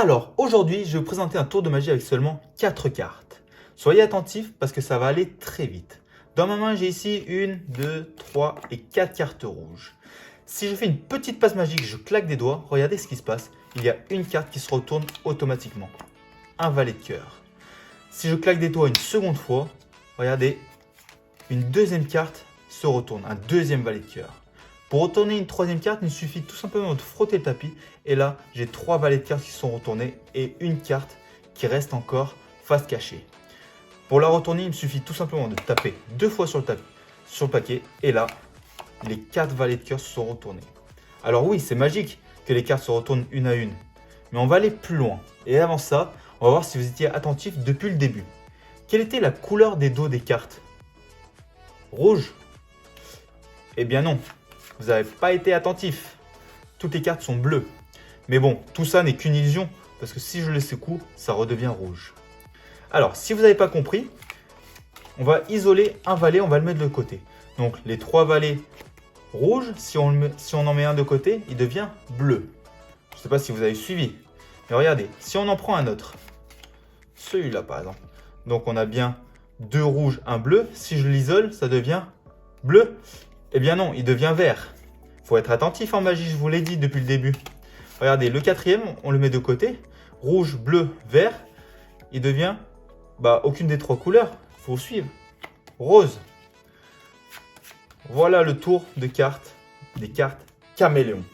Alors, aujourd'hui, je vais vous présenter un tour de magie avec seulement 4 cartes. Soyez attentifs parce que ça va aller très vite. Dans ma main, j'ai ici 1, 2, 3 et 4 cartes rouges. Si je fais une petite passe magique, je claque des doigts, regardez ce qui se passe. Il y a une carte qui se retourne automatiquement. Un valet de cœur. Si je claque des doigts une seconde fois, regardez, une deuxième carte se retourne, un deuxième valet de cœur. Pour retourner une troisième carte, il suffit tout simplement de frotter le tapis. Et là, j'ai 3 valets de cartes qui sont retournés et une carte qui reste encore face cachée. Pour la retourner, il me suffit tout simplement de taper 2 fois sur le paquet. Et là, les 4 valets de cœur se sont retournés. Alors oui, c'est magique que les cartes se retournent une à une. Mais on va aller plus loin. Et avant ça, on va voir si vous étiez attentif depuis le début. Quelle était la couleur des dos des cartes? Rouge? Eh bien non. Vous n'avez pas été attentif. Toutes les cartes sont bleues. Mais bon, tout ça n'est qu'une illusion, parce que si je le secoue, ça redevient rouge. Alors, si vous n'avez pas compris, on va isoler un valet, on va le mettre de côté. Donc, les 3 valets rouges, si on en met un de côté, il devient bleu. Je ne sais pas si vous avez suivi. Mais regardez, si on en prend un autre, celui-là par exemple. Donc, on a bien 2 rouges, 1 bleu. Si je l'isole, ça devient bleu. Eh bien non, il devient vert. Il faut être attentif en magie, je vous l'ai dit depuis le début. Regardez, le quatrième, on le met de côté. Rouge, bleu, vert. Il devient aucune des 3 couleurs. Il faut suivre. Rose. Voilà le tour de cartes, des cartes caméléons.